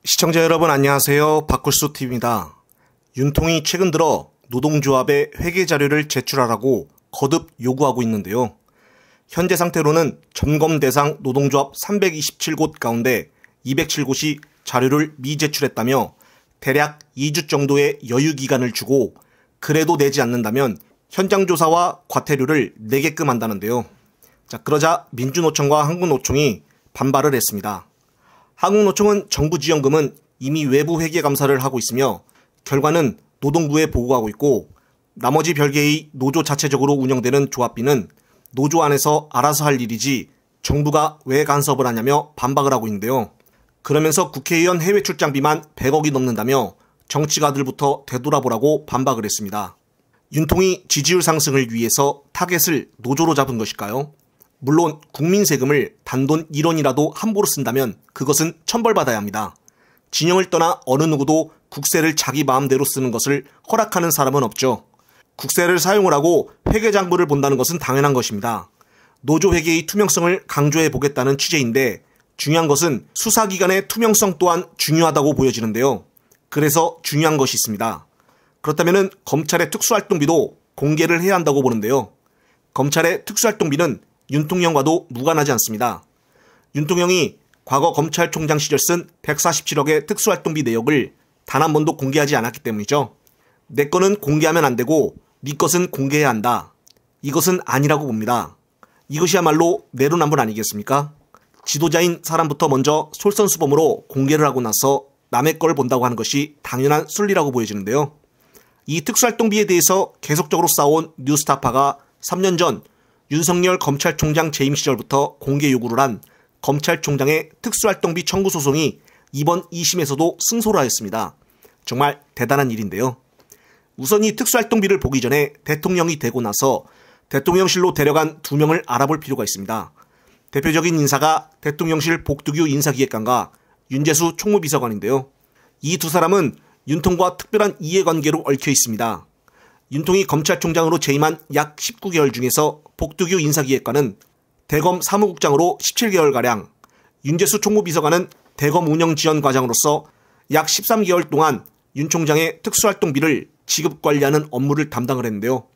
시청자 여러분 안녕하세요. 박굴수TV입니다. 윤통이 최근 들어 노동조합에 회계 자료를 제출하라고 거듭 요구하고 있는데요. 현재 상태로는 점검 대상 노동조합 327곳 가운데 207곳이 자료를 미제출했다며 대략 2주 정도의 여유 기간을 주고 그래도 내지 않는다면 현장 조사와 과태료를 내게끔 한다는데요. 그러자 민주노총과 한국노총이 반발을 했습니다. 한국노총은 정부 지원금은 이미 외부 회계 감사를 하고 있으며 결과는 노동부에 보고하고 있고 나머지 별개의 노조 자체적으로 운영되는 조합비는 노조 안에서 알아서 할 일이지 정부가 왜 간섭을 하냐며 반박을 하고 있는데요. 그러면서 국회의원 해외 출장비만 100억이 넘는다며 정치가들부터 되돌아보라고 반박을 했습니다. 윤통이 지지율 상승을 위해서 타겟을 노조로 잡은 것일까요? 물론 국민 세금을 단돈 1원이라도 함부로 쓴다면 그것은 천벌받아야 합니다. 진영을 떠나 어느 누구도 국세를 자기 마음대로 쓰는 것을 허락하는 사람은 없죠. 국세를 사용을 하고 회계장부를 본다는 것은 당연한 것입니다. 노조 회계의 투명성을 강조해 보겠다는 취지인데 중요한 것은 수사기관의 투명성 또한 중요하다고 보여지는데요. 그래서 중요한 것이 있습니다. 그렇다면 검찰의 특수활동비도 공개를 해야 한다고 보는데요. 검찰의 특수활동비는 윤통령과도 무관하지 않습니다. 윤통령이 과거 검찰총장 시절 쓴 147억의 특수활동비 내역을 단 한 번도 공개하지 않았기 때문이죠. 내 거는 공개하면 안 되고 네 것은 공개해야 한다. 이것은 아니라고 봅니다. 이것이야말로 내로남불 아니겠습니까? 지도자인 사람부터 먼저 솔선수범으로 공개를 하고 나서 남의 걸 본다고 하는 것이 당연한 순리라고 보여지는데요. 이 특수활동비에 대해서 계속적으로 싸워온 뉴스타파가 3년 전 윤석열 검찰총장 재임 시절부터 공개 요구를 한 검찰총장의 특수활동비 청구 소송이 이번 2심에서도 승소를 하였습니다. 정말 대단한 일인데요. 우선 이 특수활동비를 보기 전에 대통령이 되고 나서 대통령실로 데려간 2명을 알아볼 필요가 있습니다. 대표적인 인사가 대통령실 복두규 인사기획관과 윤재수 총무비서관인데요. 이 두 사람은 윤통과 특별한 이해관계로 얽혀 있습니다. 윤통이 검찰총장으로 재임한 약 19개월 중에서 복두규 인사기획관은 대검 사무국장으로 17개월가량, 윤재수 총무비서관은 대검 운영지원과장으로서 약 13개월 동안 윤 총장의 특수활동비를 지급관리하는 업무를 담당을 했는데요.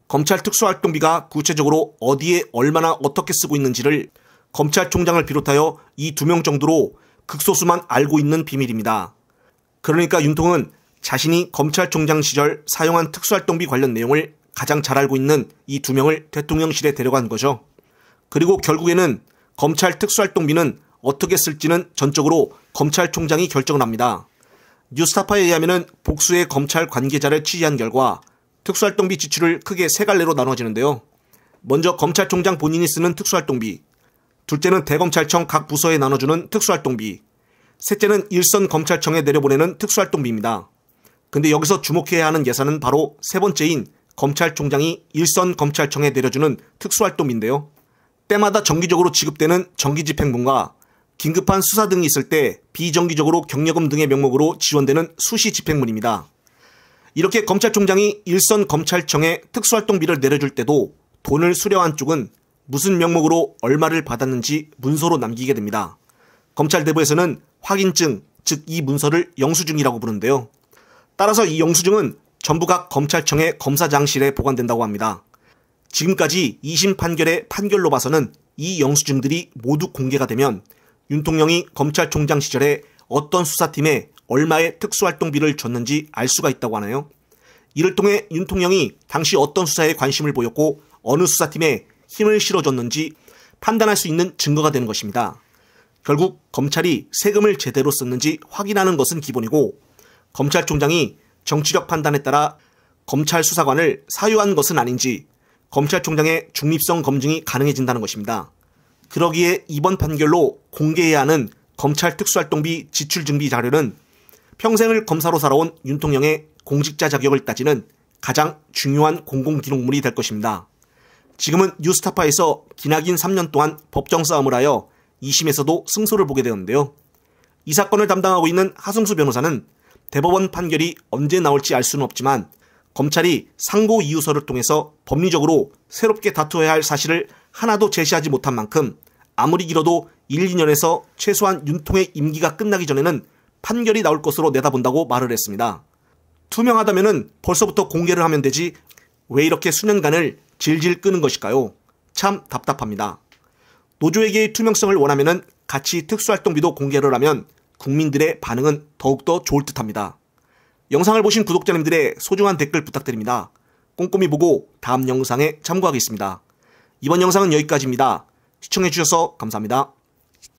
검찰 특수활동비가 구체적으로 어디에 얼마나 어떻게 쓰고 있는지를 검찰총장을 비롯하여 이 2명 정도로 극소수만 알고 있는 비밀입니다. 그러니까 윤통은 자신이 검찰총장 시절 사용한 특수활동비 관련 내용을 가장 잘 알고 있는 이 2명을 대통령실에 데려간 거죠. 그리고 결국에는 검찰 특수활동비는 어떻게 쓸지는 전적으로 검찰총장이 결정을 합니다. 뉴스타파에 의하면 복수의 검찰 관계자를 취재한 결과 특수활동비 지출을 크게 3갈래로 나눠지는데요. 먼저 검찰총장 본인이 쓰는 특수활동비, 둘째는 대검찰청 각 부서에 나눠주는 특수활동비, 셋째는 일선 검찰청에 내려보내는 특수활동비입니다. 근데 여기서 주목해야 하는 예산은 바로 세 번째인 검찰총장이 일선 검찰청에 내려주는 특수활동비인데요. 때마다 정기적으로 지급되는 정기집행분과 긴급한 수사 등이 있을 때 비정기적으로 경력금 등의 명목으로 지원되는 수시집행분입니다. 이렇게 검찰총장이 일선 검찰청에 특수활동비를 내려줄 때도 돈을 수령한 쪽은 무슨 명목으로 얼마를 받았는지 문서로 남기게 됩니다. 검찰 내부에서는 확인증, 즉 이 문서를 영수증이라고 부르는데요. 따라서 이 영수증은 전부 각 검찰청의 검사장실에 보관된다고 합니다. 지금까지 2심 판결의 판결로 봐서는 이 영수증들이 모두 공개가 되면 윤통령이 검찰총장 시절에 어떤 수사팀에 얼마의 특수활동비를 줬는지 알 수가 있다고 하나요? 이를 통해 윤통령이 당시 어떤 수사에 관심을 보였고 어느 수사팀에 힘을 실어줬는지 판단할 수 있는 증거가 되는 것입니다. 결국 검찰이 세금을 제대로 썼는지 확인하는 것은 기본이고 검찰총장이 정치적 판단에 따라 검찰 수사관을 사유한 것은 아닌지 검찰총장의 중립성 검증이 가능해진다는 것입니다. 그러기에 이번 판결로 공개해야 하는 검찰 특수활동비 지출증비 자료는 평생을 검사로 살아온 윤통령의 공직자 자격을 따지는 가장 중요한 공공기록물이 될 것입니다. 지금은 뉴스타파에서 기나긴 3년 동안 법정 싸움을 하여 2심에서도 승소를 보게 되었는데요. 이 사건을 담당하고 있는 하승수 변호사는 대법원 판결이 언제 나올지 알 수는 없지만 검찰이 상고 이유서를 통해서 법리적으로 새롭게 다투어야 할 사실을 하나도 제시하지 못한 만큼 아무리 길어도 1, 2년에서 최소한 윤통의 임기가 끝나기 전에는 판결이 나올 것으로 내다본다고 말을 했습니다. 투명하다면은 벌써부터 공개를 하면 되지 왜 이렇게 수년간을 질질 끄는 것일까요? 참 답답합니다. 노조에게의 투명성을 원하면은 같이 특수활동비도 공개를 하면 국민들의 반응은 더욱더 좋을 듯합니다. 영상을 보신 구독자님들의 소중한 댓글 부탁드립니다. 꼼꼼히 보고 다음 영상에 참고하겠습니다. 이번 영상은 여기까지입니다. 시청해주셔서 감사합니다.